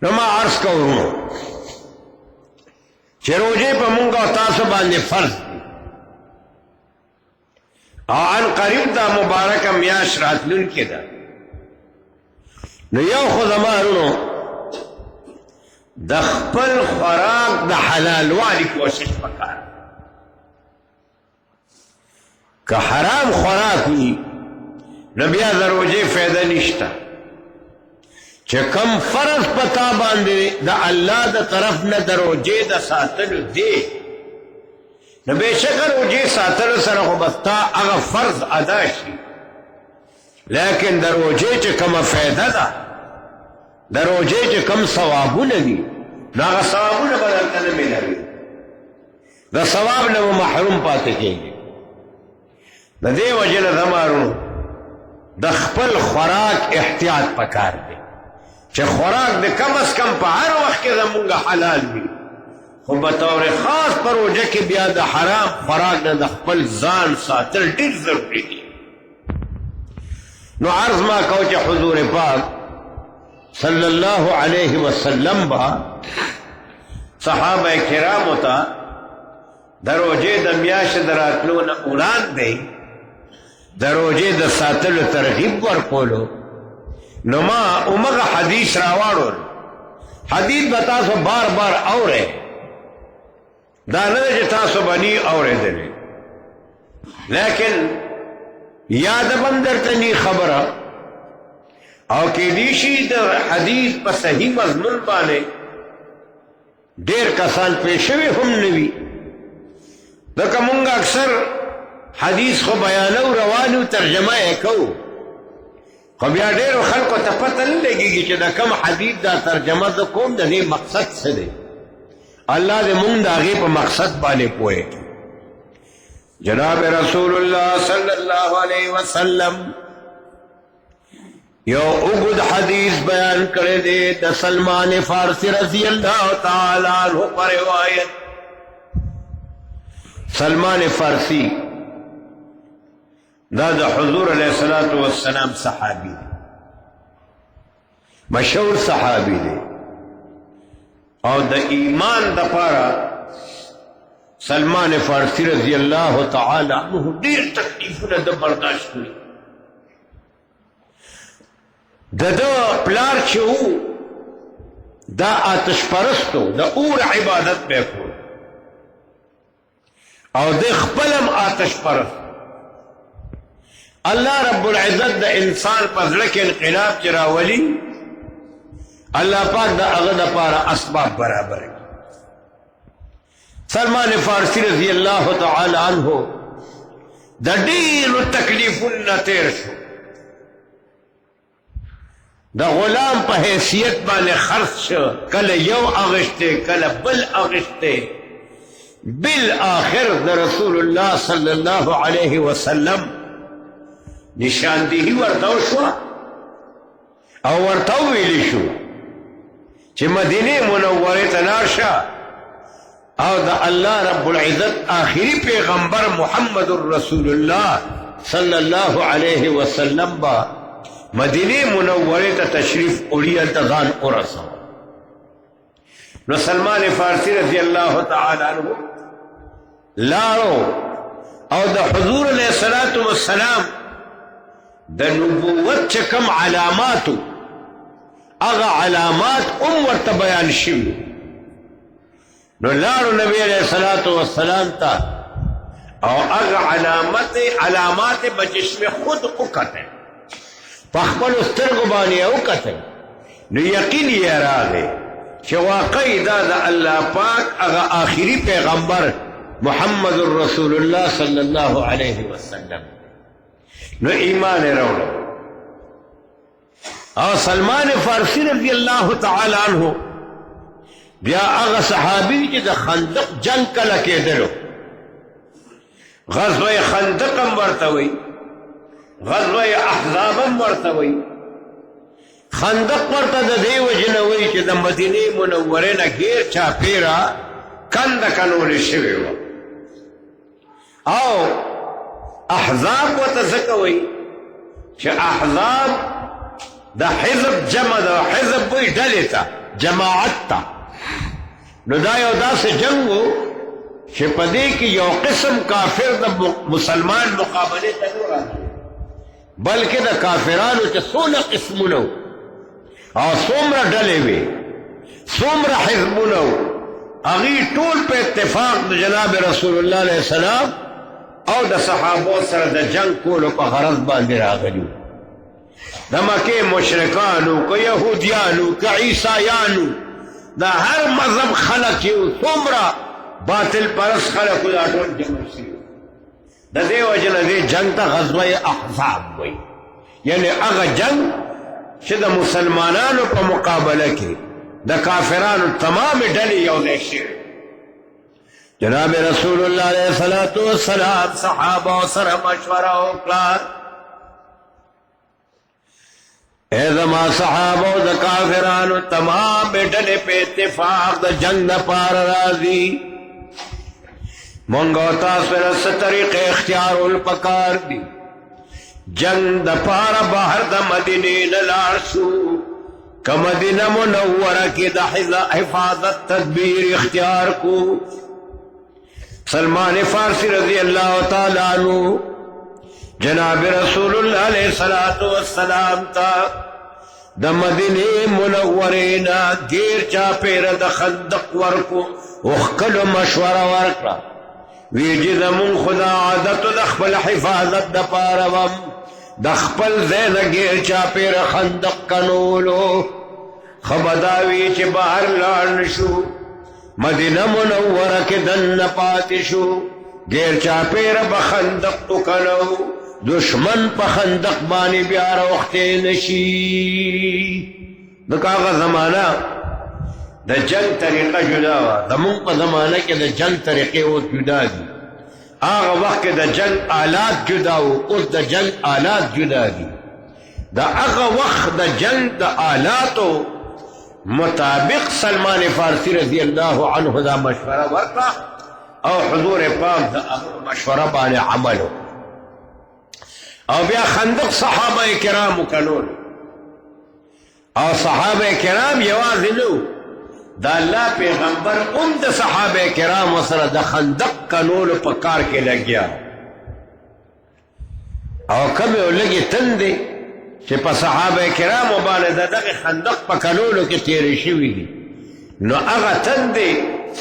نو ما عرض کو ورونو چې روجې په مونږ او تاسو باندې فرض دي او ان قریب دا مبارکه میاشت راتلونکې ده نو یو خو زما ورونو د خپل خوراک د حلال والي کوشش وکړه که حرام خوراک وي نو بیا د روجې فایده نشته چې کم فرض پتا باندې د الله د طرف نه د روجې د ساتلو دی نو بېشکه روجې ساتلو سره خو بس تا هغه فرض ادا شي لیکن د روجې چې کومه فایده ده د روجې چې کوم ثوابونه دي نو هغه ثوابونه به درته نه ملوي د ثواب نه محروم پاتې کېږي د دې وجې نه زما ورونو د خپل خوراک احتیاط پکار دی چې خوراک د کم از کم په هر وخت کې زمونږ حلال وي خو بطور خاص په روژه کې بیا د حرام خوراک نه د خپل ځان ساتل ډېر ضروري دي نو عرض ما کو چې حضور پاک صلی الله علیه وسلم با صحابه کرامو ته د روژې د میاشتې د راتلو نه وړاندې د روژې د ساتلو ترغیب ورکولو نو ما امغه حدیث راوړل حدیث به تاسو بار بار اورئ دا نه چې تاسو به نی اورېدلې لیکن یاد بم درته نی خبره او کېدی شي د حدیث په صحیح مضمون باندې ډېر کسان پرې شوي هم نه وي ځکه مونږ اکثر حدیث خو بیانو روانو ترجمه یې کوو خو بیا ډېرو خلکو ته پته نه لګېږي چې د کوم حدیث دا ترجمه زه کوم د دې مقصد څه دی الله دې مونږ د هغې په مقصد باندې پوهې جناب رسول الله صلی الله علیه وسلم یو اوږد حدیث بیان کړی دی د سلمان فارسی رضی الله تعالی عنہ په روایت سلمان فارسی دا د حضور علیہ الصلوۃ والسلام صحابی دی مشهور صحابی دی او د ایمان د پاره سلمان فارسی رضی الله تعالی عنہ ډیر تکلیفونه د برداشت کړي د پلار چې وو دا آتش پرستو د اور عبادت به کول او د خپلم آتش پرست الله رب العزت د انسان په زړه کې انقلاب چې راولي الله پاک د هغه دپاره اسباب برابر سلمان فارسی رضی الله تعالی عنہ د ډېرو تکلیفونو تیر شو د غلام په حیثیت باندې خرڅ شو کله یو اغشته کله بل اغشته بالآخر د رسول الله صلی الله علیه وسلم نشاندهی ورته شو او ورته ویلی شو چې مدینه منوره ته لاړ شه او د الله رب العزت آخری پیغمبر محمد رسول الله صلی الله علیه وسلم با مدینه منوره ته تشریف وړي هلته ځان ورسوه نو سلمان فارسی رضی الله تعالی عنہ لاړو او د حضور علیه الصلاۃ والسلام د نبوت چې کوم علاماتو هغه علامات ورته بیان شوي نو لاړو نبی علیه الصلاۃ والسلام ته او هغه علامات به چشم خود وکتل په خپلو سترګو باندې وکتل نو یقین یې راغی چې واقعي دا د الله پاک هغه آخري پیغمبر محمد رسول الله صلی الله علیه وسلم نو ایمان راوړ او سلمان فارسی رضی الله تعالی عنہ بیا هغه صحابي چې د خندق جنگ کله کېدلو غزوه خندق هم ورته وي غزوه احزاب هم ورته وي خندق ورته د دې وجې نه وایي چې د مدینې منورې نه غیر چاپېره کنده کنولې شوې وه او احزاب ورته ځکه وایي چې احزاب د حزب جمع ده حزب وایي ډلې ته جماعت تا نو دا یو داسې جنگ و چې په دې کې یو قسم کافر د مسلمان مقابلې ته نه راځي بلکې د کافرانو چې څونه قسمونه او څومره ډلې وې څومره حزبونه هغوی ټول په اتفاق د جناب رسول الله علیه السلام او د صحابو سره د جنگ کولو په غرض باندې راغلي د مکې مشرکانو که یهودیانو که عیسایانو دا هر مذهب خلق یو څومره باطل پرست خلق دا ټول جمع شوي د دې وجه نه دې جنگ ته غزوه احزاب وایي یعنی هغه جنگ چې د مسلمانانو په مقابله کې د کافرانو تمام ډلې یو ځای شوي جناب رسول الله علیه الصلاۃ والسلام صحابه سره مشوره وکړه اے زما صحابه د کافرانو تمام ډلې په اتفاق د جنگ لپاره راځي مونږ او تاسو له طریقې اختیارول پکار دي جنگ د پاره بهر د مدینې نه لاړ شو که مدینه منوره کې د حفاظت تدبیر اختیار کو سلمان فارسی رضی اللہ تعالی عنہ جناب رسول اللہ علیہ الصلوۃ والسلام تا د مدینه منورینا غیر چا پیر د خندق ورکو وخکل مشوره ورکړه ویجی زمون خدا عادت د خپل حفاظت د پاروم د خپل زین غیر چا پیر خندق کنولو خبرداوی چې بهر لاړ نشو مدینه منوره کې دن پاتې شو غیر چاپیر به خندق وکړو دشمن په خندق باندې بیا راوختې نشي د هغه زمانہ د جنگ طریقه جدا وه زمونږ په زمانه کې د جنگ طریقې اوس جدا دي هغه وخت کې د جنگ آلات جدا وو اوس د جنگ آلات جدا دي د هغه وخت د جنگ د آلاتو مطابق سلمان فارسی رضی اللہ عنہ دا مشورہ ورکا او حضور پاک دا مشورہ باندې عملو او بیا خندق صحابہ کرام کنول او صحابہ کرام یوازې نو دا الله پیغمبر د صحابہ کرام سره د خندق کنول په کار کې لګیا او کوم یو لګي تندې چې په صحابه کرامو باندې دغه خندق په کلولو کې تیرې شوي دي نو هغه تندې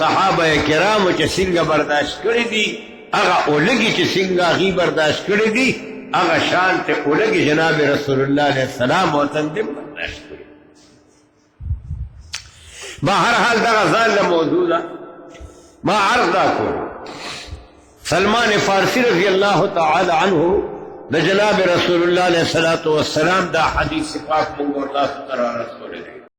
صحابه کرامو چې څنګه برداشت کړي دي هغه اولګي چې څنګه هغوی برداشت کړي دي هغه شان ته اولګي جناب رسول الله علیه السلام او تندې برداشت کړي بهرحال دغه ځان له موضوع ده ما عرض دا کړو سلمان فارسی رضی الله تعالی عنہ د جناب رسول الله علیه الصلاۃ والسلام دا حدیث پاک مونږ ورته رسول دی